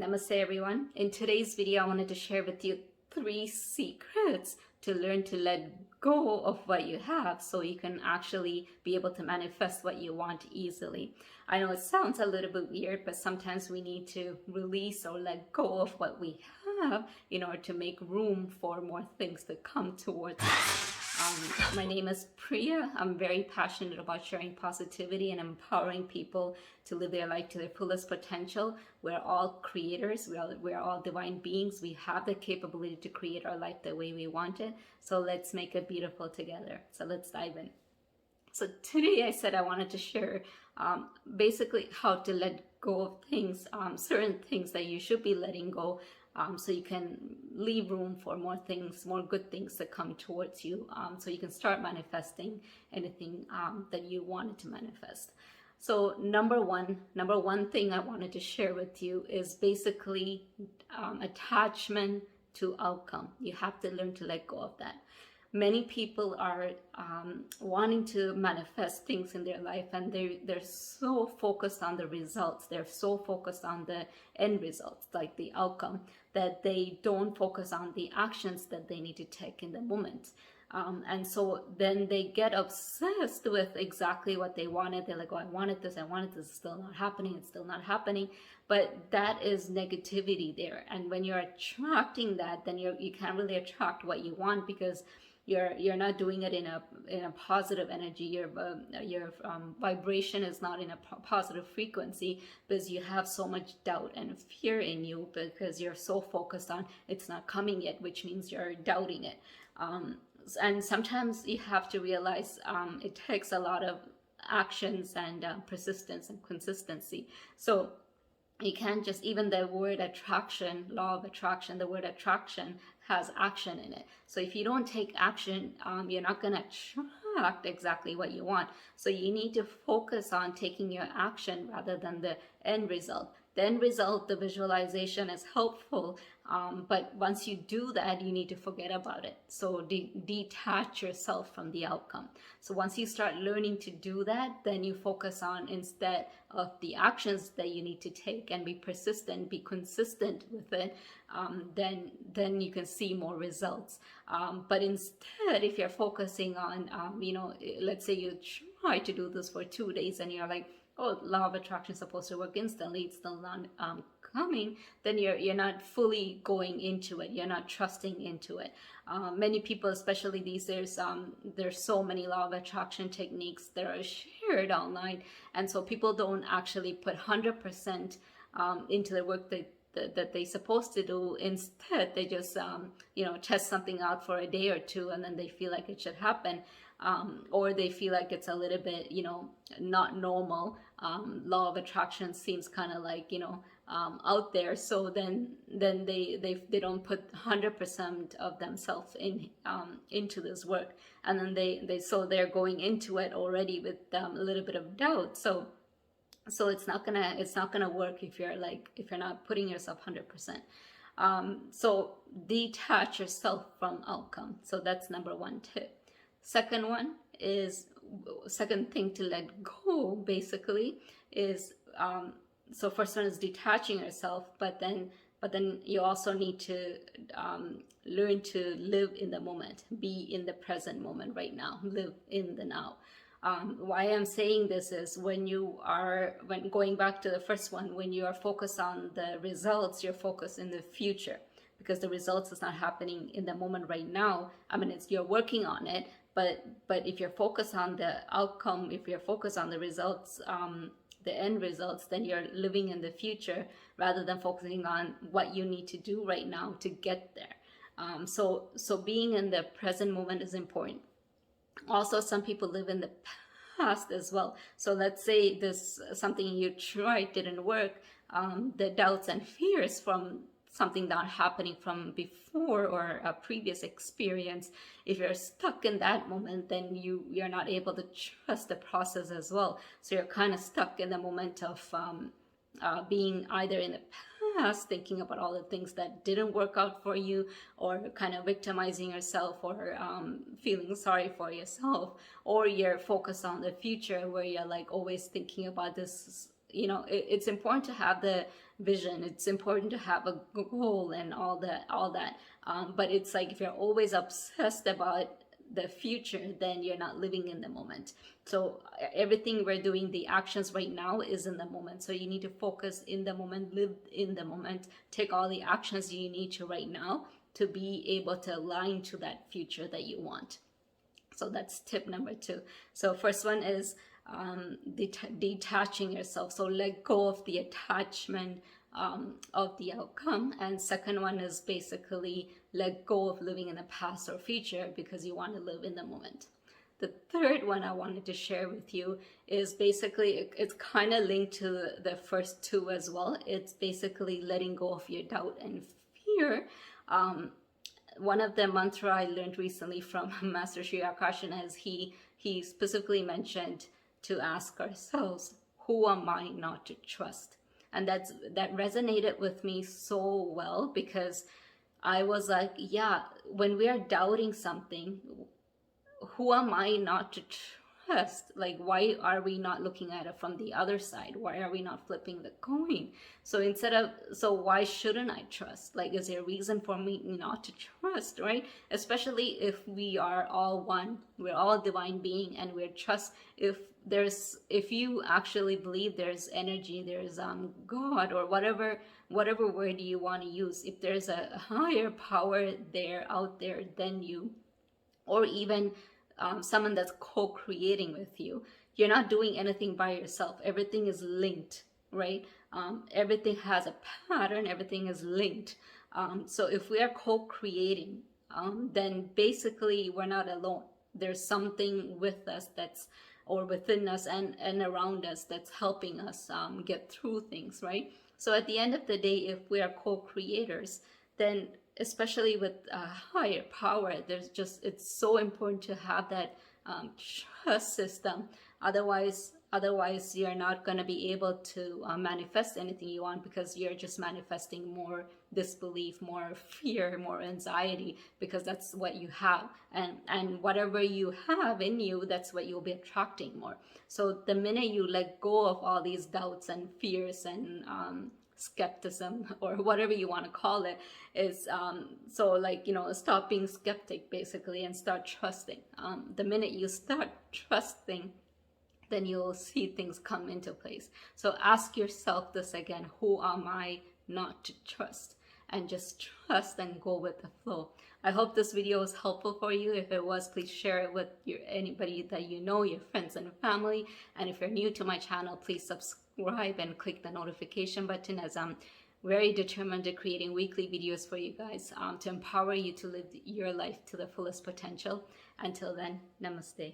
Namaste everyone. In today's video, I wanted to share with you 3 secrets to learn to let go of what you have so you can actually be able to manifest what you want easily. I know it sounds a little bit weird, but sometimes we need to release or let go of what we have in order to make room for more things to come towards us. My name is Priya. I'm very passionate about sharing positivity and empowering people to live their life to their fullest potential. We're all creators. We're all divine beings. We have the capability to create our life the way we want it. So let's make it beautiful together. So let's dive in. So today I said I wanted to share basically how to let go of things, certain things that you should be letting go, so you can leave room for more things, more good things to come towards you, so you can start manifesting anything that you wanted to manifest. So number one thing I wanted to share with you is basically attachment to outcome. You have to learn to let go of that. Many people are wanting to manifest things in their life, and they're so focused on the results. They're so focused on the end results, like the outcome, that they don't focus on the actions that they need to take in the moment. And so then they get obsessed with exactly what they wanted. They're like, oh, I wanted this, it's still not happening, it's still not happening. But that is negativity there. And when you're attracting that, then you can't really attract what you want, because you're not doing it in a positive energy. Your vibration is not in a positive frequency, because you have so much doubt and fear in you, because you're so focused on it's not coming yet, which means you're doubting it. And sometimes you have to realize it takes a lot of actions and persistence and consistency. So you can't just, even the word attraction, law of attraction, the word attraction has action in it. So if you don't take action, you're not going to attract exactly what you want. So you need to focus on taking your action rather than the end result. The end result, the visualization, is helpful, but once you do that, you need to forget about it. So detach yourself from the outcome. So once you start learning to do that, then you focus on, instead of the actions that you need to take, and be persistent, be consistent with it, then you can see more results. But instead, if you're focusing on, let's say you try to do this for 2 days and you're like, oh, law of attraction is supposed to work instantly, it's still not coming, then you're not fully going into it. You're not trusting into it. Many people, especially these days, there's so many law of attraction techniques that are shared online, and so people don't actually put 100% into the work that they're supposed to do. Instead, they just test something out for a day or two, and then they feel like it should happen. Or they feel like it's a little bit, not normal. Law of attraction seems kind of like, out there. So then they don't put 100% of themselves into this work, and then so they're going into it already with a little bit of doubt. So it's not gonna work if you're not putting yourself 100%. So detach yourself from outcome. So that's number 1 tip. Second thing to let go basically is, so first one is detaching yourself, but then you also need to learn to live in the moment, be in the present moment right now, live in the now. Why I'm saying this is, when going back to the first one, when you are focused on the results, you're focused in the future, because the results is not happening in the moment right now. I mean, you're working on it, but if you're focused on the outcome, if you're focused on the results, the end results, then you're living in the future rather than focusing on what you need to do right now to get there. So being in the present moment is important. Also, some people live in the past as well. So let's say this something you tried didn't work, the doubts and fears from something not happening from before or a previous experience, if you're stuck in that moment, then you're not able to trust the process as well. So you're kind of stuck in the moment of being either in the past, thinking about all the things that didn't work out for you, or kind of victimizing yourself, or feeling sorry for yourself, or you're focused on the future, where you're like always thinking about this you know, it's important to have the vision, it's important to have a goal and all that, but it's like if you're always obsessed about the future, then you're not living in the moment. So everything we're doing, the actions right now is in the moment. So you need to focus in the moment, live in the moment, take all the actions you need to right now to be able to align to that future that you want. So that's tip number 2. So first one is detaching yourself. So let go of the attachment of the outcome. And second one is basically let go of living in the past or future because you want to live in the moment. The third one I wanted to share with you is basically, it's kind of linked to the first 2 as well. It's basically letting go of your doubt and fear. One of the mantra I learned recently from Master Sri Akarshana is he specifically mentioned to ask ourselves, who am I not to trust? And that resonated with me so well, because I was like, yeah, when we are doubting something, who am I not to trust? Like, why are we not looking at it from the other side? Why are we not flipping the coin? So why shouldn't I trust? Like, is there a reason for me not to trust, right? Especially if we are all one, we're all divine being, and we're trust. If you actually believe there's energy, there's God, or whatever word you want to use, if there's a higher power out there than you, or even someone that's co-creating with you, you're not doing anything by yourself. Everything is linked, right? Everything has a pattern, everything is linked. So if we are co-creating, then basically we're not alone. There's something with us or within us and around us that's helping us get through things, right? So at the end of the day, if we are co-creators, then especially with higher power, it's so important to have that trust system. Otherwise you're not going to be able to manifest anything you want, because you're just manifesting more disbelief, more fear, more anxiety, because that's what you have, and whatever you have in you, that's what you'll be attracting more. So the minute you let go of all these doubts and fears and skepticism, or whatever you want to call it, is so like, you know, stop being skeptic basically and start trusting. The minute you start trusting, then you'll see things come into place. So ask yourself this again, who am I not to trust? And just trust and go with the flow. I hope this video was helpful for you. If it was, please share it with anybody that you know, your friends and family. And if you're new to my channel, please subscribe and click the notification button, as I'm very determined to creating weekly videos for you guys to empower you to live your life to the fullest potential. Until then, namaste.